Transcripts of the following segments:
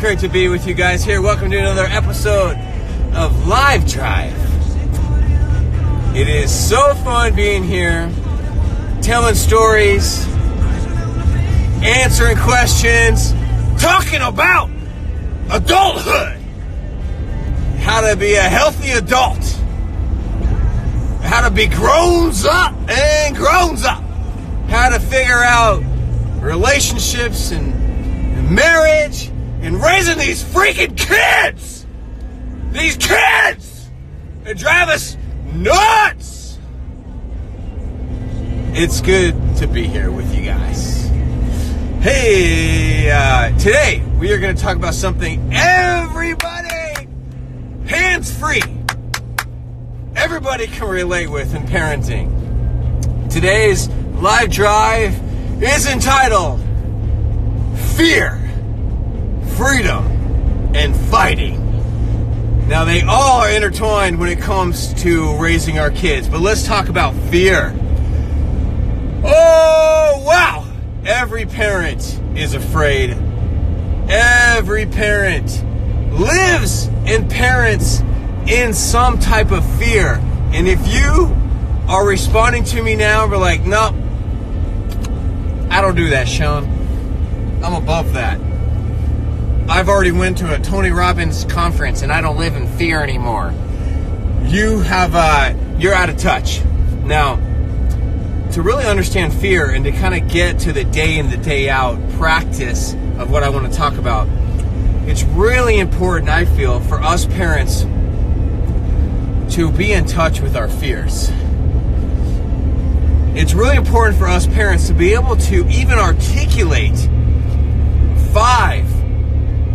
great to be with you guys here. Welcome to another episode of Live Drive. It is so fun being here, telling stories, answering questions, talking about adulthood, how to be a healthy adult, how to be grown up, how to figure out relationships and marriage and raising these freaking kids. These kids that drive us nuts. It's good to be here with you guys. Hey, today we are going to talk about something everybody, hands-free, everybody can relate with in parenting. Today's live drive is entitled Fear, Freedom, and Fighting. Now, they all are intertwined when it comes to raising our kids, but let's talk about fear. Oh, wow! Every parent is afraid. Every parent lives and parents in some type of fear. And if you are responding to me now, we're like, no, I don't do that, Sean. I'm above that. I've already went to a Tony Robbins conference and I don't live in fear anymore. You're out of touch. Now, to really understand fear and to kind of get to the day in, the day out practice of what I want to talk about, it's really important, I feel, for us parents to be in touch with our fears. It's really important for us parents to be able to even articulate 5,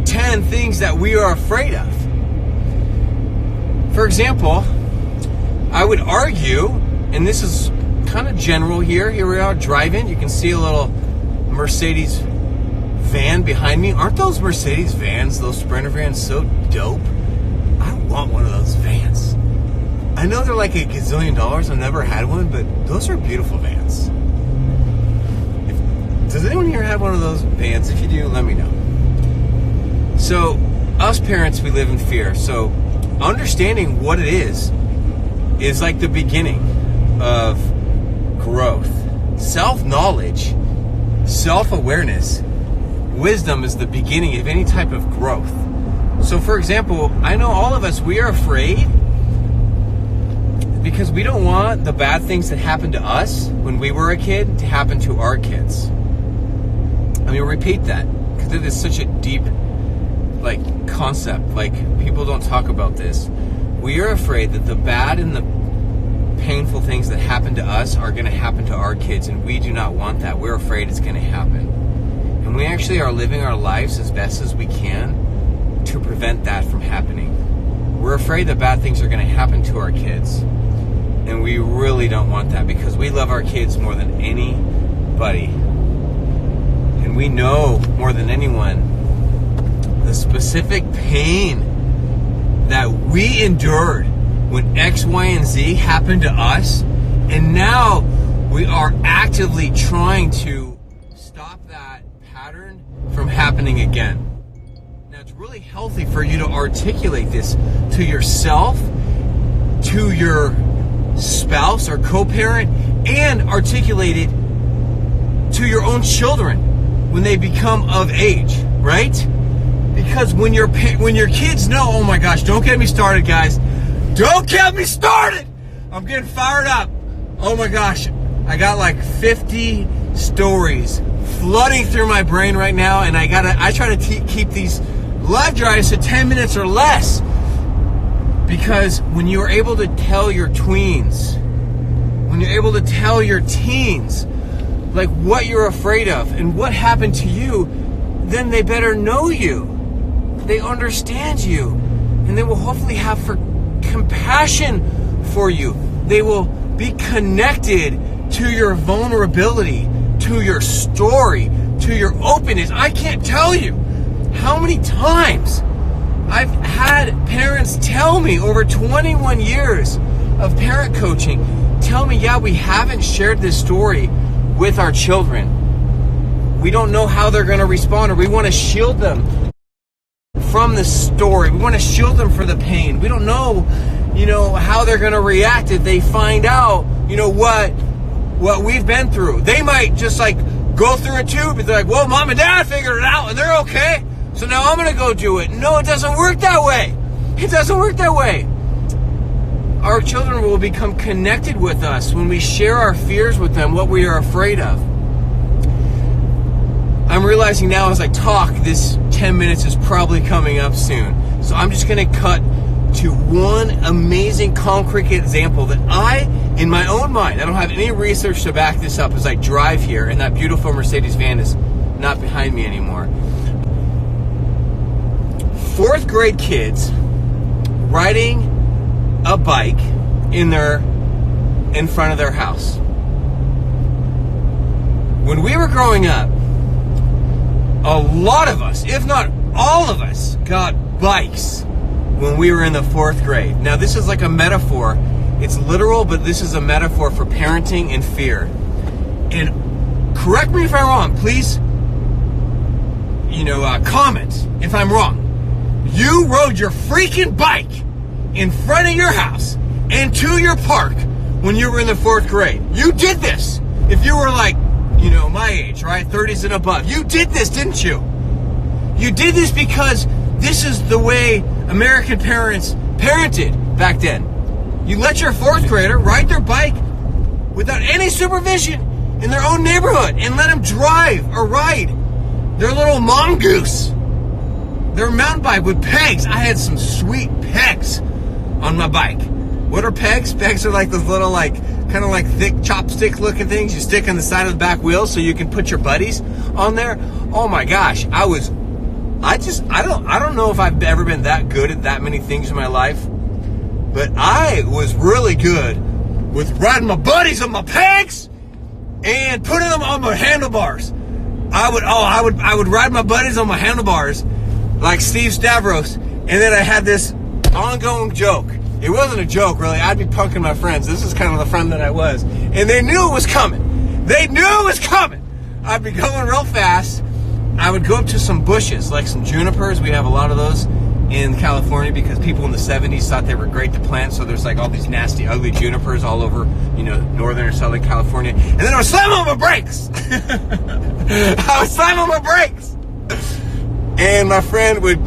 10 things that we are afraid of. For example, I would argue, and this is kind of general here we are driving. You can see a little Mercedes van behind me. Aren't those Mercedes vans, those Sprinter vans, so dope? I want one of those vans. I know they're like $1 gazillion. I've never had one, but those are beautiful vans. Does anyone here have one of those vans? If you do, let me know. So, us parents, we live in fear. So, understanding what it is like the beginning of growth. Self-knowledge, self-awareness, wisdom is the beginning of any type of growth. So, for example, I know all of us, we are afraid because we don't want the bad things that happened to us when we were a kid to happen to our kids. Let me repeat that, because it is such a deep, concept. People don't talk about this. We are afraid that the bad and the painful things that happen to us are going to happen to our kids, and we do not want that. We're afraid it's going to happen. And we actually are living our lives as best as we can to prevent that from happening. We're afraid that bad things are going to happen to our kids. And we really don't want that because we love our kids more than anybody. And we know more than anyone the specific pain that we endured when X, Y, and Z happened to us. And now we are actively trying to stop that pattern from happening again. Now, it's really healthy for you to articulate this to yourself, to your spouse or co-parent, and articulate it to your own children when they become of age, right? Because when your kids know, oh my gosh, don't get me started, guys. Don't get me started. I'm getting fired up. Oh my gosh, I got 50 stories flooding through my brain right now, and I try to keep these live drives to 10 minutes or less. Because when you are able to tell your tweens, when you're able to tell your teens, what you're afraid of and what happened to you, then they better know you. They understand you. And they will hopefully have compassion for you. They will be connected to your vulnerability, to your story, to your openness. I can't tell you how many times I've had parents tell me over 21 years of parent coaching, tell me, yeah, we haven't shared this story with our children. We don't know how they're going to respond, or we want to shield them from the story. We want to shield them from the pain. We don't know, how they're going to react if they find out, what we've been through. They might just go through it too, but they're like, well, mom and dad figured it out and they're okay, so now I'm going to go do it. No, it doesn't work that way. It doesn't work that way. Our children will become connected with us when we share our fears with them, what we are afraid of. I'm realizing now as I talk, this 10 minutes is probably coming up soon. So I'm just going to cut to one amazing concrete example that in my own mind, I don't have any research to back this up as I drive here, and that beautiful Mercedes van is not behind me anymore. 4th grade kids riding a bike in front of their house. When we were growing up, a lot of us, if not all of us, got bikes when we were in the 4th grade. Now, this is like a metaphor. It's literal, but this is a metaphor for parenting and fear. And correct me if I'm wrong, please, comment if I'm wrong. You rode your freaking bike in front of your house and to your park when you were in the 4th grade. You did this. If you were my age, right? 30s and above. You did this, didn't you? You did this because this is the way American parents parented back then. You let your 4th grader ride their bike without any supervision in their own neighborhood and let them drive or ride their little mongoose, their mountain bike with pegs. I had some sweet pegs on my bike. What are pegs? Pegs are like those little kind of thick chopstick looking things you stick on the side of the back wheel so you can put your buddies on there. Oh my gosh, I don't know if I've ever been that good at that many things in my life, but I was really good with riding my buddies on my pegs and putting them on my handlebars. I would ride my buddies on my handlebars like Steve Stavros, and then I had this ongoing joke. It wasn't a joke, really. I'd be punking my friends. This is kind of the friend that I was. And they knew it was coming. They knew it was coming. I'd be going real fast. I would go up to some bushes, like some junipers. We have a lot of those in California because people in the 70s thought they were great to plant. So there's all these nasty, ugly junipers all over, northern or southern California. And then I would slam on my brakes. I would slam on my brakes. And my friend would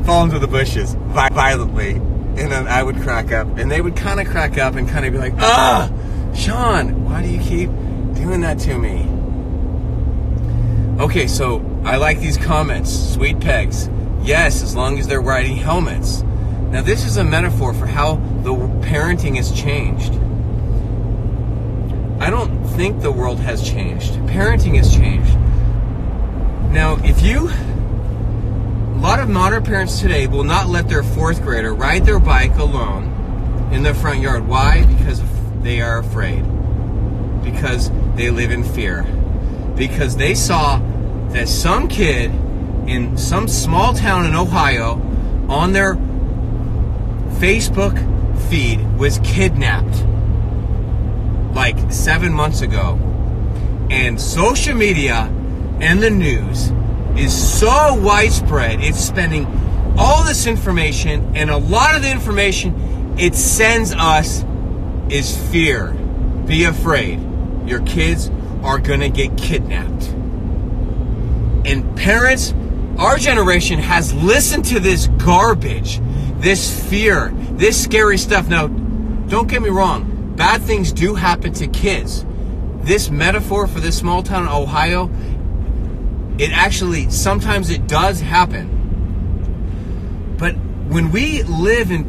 fall into the bushes violently. And then I would crack up, and they would kind of crack up and kind of be like, Sean, why do you keep doing that to me? Okay, so I like these comments. Sweet pegs. Yes, as long as they're riding helmets. Now, this is a metaphor for how the parenting has changed. I don't think the world has changed. Parenting has changed. Now, a lot of modern parents today will not let their 4th grader ride their bike alone in their front yard. Why? Because they are afraid. Because they live in fear. Because they saw that some kid in some small town in Ohio on their Facebook feed was kidnapped 7 months ago. And social media and the news is so widespread, it's spending all this information, and a lot of the information it sends us is fear. Be afraid. Your kids are gonna get kidnapped. And parents, our generation has listened to this garbage, this fear, this scary stuff. Now, don't get me wrong, bad things do happen to kids. This metaphor for this small town in Ohio, sometimes it does happen. But when we live in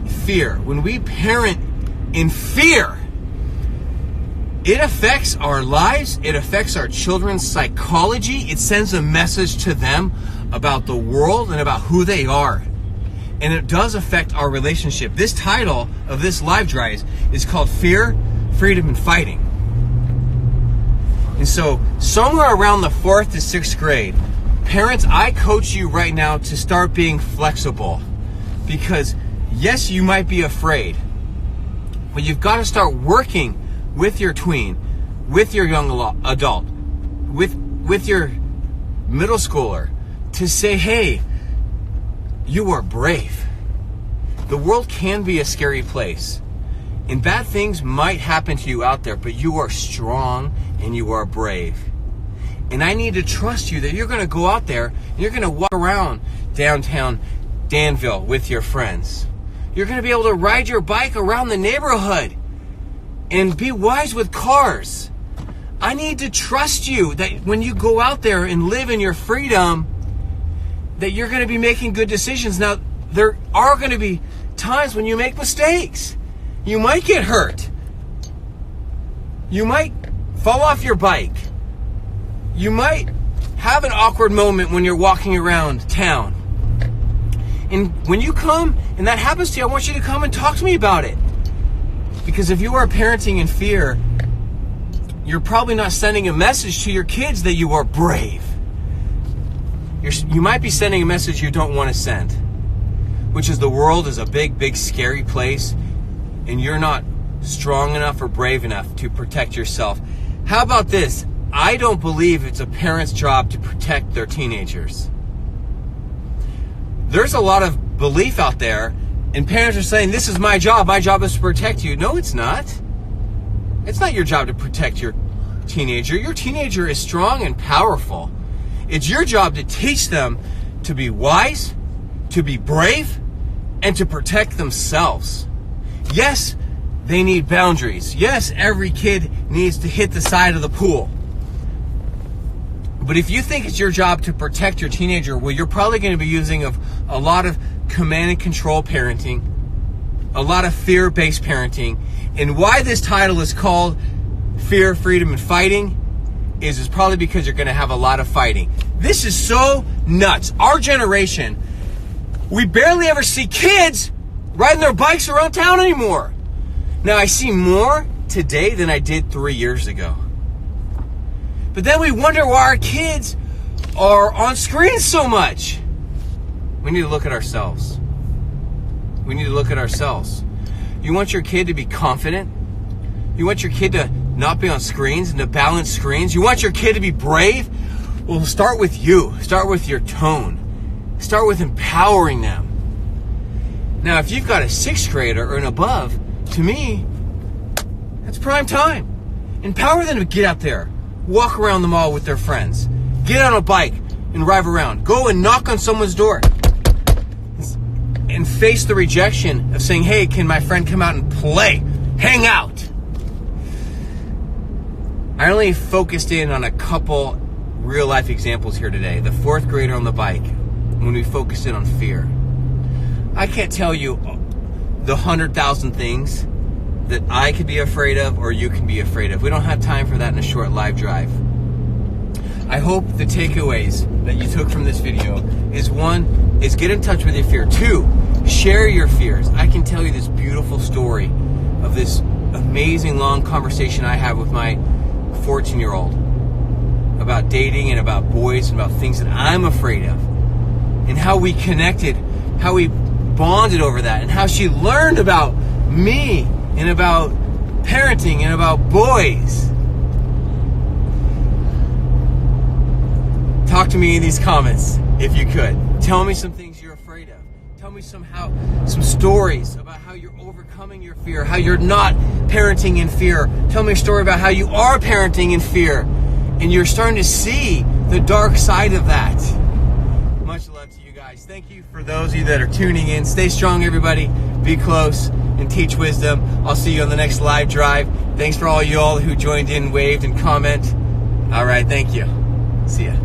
fear, when we parent in fear, it affects our lives, it affects our children's psychology, it sends a message to them about the world and about who they are. And it does affect our relationship. This title of this live drive is called Fear, Freedom, and Fighting. And so, somewhere around the 4th to 6th grade, parents, I coach you right now to start being flexible. Because, yes, you might be afraid, but you've got to start working with your tween, with your young adult, with your middle schooler, to say, hey, you are brave. The world can be a scary place, and bad things might happen to you out there, but you are strong and you are brave. And I need to trust you that you're going to go out there and you're going to walk around downtown Danville with your friends. You're going to be able to ride your bike around the neighborhood and be wise with cars. I need to trust you that when you go out there and live in your freedom, that you're going to be making good decisions. Now, there are going to be times when you make mistakes. You might get hurt. You might fall off your bike. You might have an awkward moment when you're walking around town. And when you come and that happens to you, I want you to come and talk to me about it. Because if you are parenting in fear, you're probably not sending a message to your kids that you are brave. You might be sending a message you don't want to send, which is the world is a big, big, scary place, and you're not strong enough or brave enough to protect yourself. How about this? I don't believe it's a parent's job to protect their teenagers. There's a lot of belief out there, and parents are saying, this is my job is to protect you. No, it's not. It's not your job to protect your teenager. Your teenager is strong and powerful. It's your job to teach them to be wise, to be brave, and to protect themselves. Yes, they need boundaries. Yes, every kid needs to hit the side of the pool. But if you think it's your job to protect your teenager, well, you're probably going to be using a lot of command and control parenting, a lot of fear-based parenting. And why this title is called Fear, Freedom, and Fighting is probably because you're going to have a lot of fighting. This is so nuts. Our generation, we barely ever see kids riding their bikes around town anymore. Now, I see more today than I did 3 years ago. But then we wonder why our kids are on screens so much. We need to look at ourselves. We need to look at ourselves. You want your kid to be confident? You want your kid to not be on screens and to balance screens? You want your kid to be brave? Well, start with you. Start with your tone. Start with empowering them. Now, if you've got a 6th grader or an above, to me, that's prime time. Empower them to get out there, walk around the mall with their friends, get on a bike and drive around, go and knock on someone's door and face the rejection of saying, hey, can my friend come out and play, hang out? I only focused in on a couple real life examples here today. The 4th grader on the bike, when we focused in on fear. I can't tell you the 100,000 things that I could be afraid of or you can be afraid of. We don't have time for that in a short live drive. I hope the takeaways that you took from this video is 1, is get in touch with your fear. 2, share your fears. I can tell you this beautiful story of this amazing long conversation I had with my 14-year-old about dating and about boys and about things that I'm afraid of, and how we connected, how we bonded over that, and how she learned about me and about parenting and about boys. Talk to me in these comments if you could. Tell me some things you're afraid of. Tell me some stories about how you're overcoming your fear, how you're not parenting in fear. Tell me a story about how you are parenting in fear and you're starting to see the dark side of that. Much love to you guys. Thank you for those of you that are tuning in. Stay strong, everybody. Be close and teach wisdom. I'll see you on the next live drive. Thanks for all you all who joined in, waved, and comment. All right, thank you. See ya.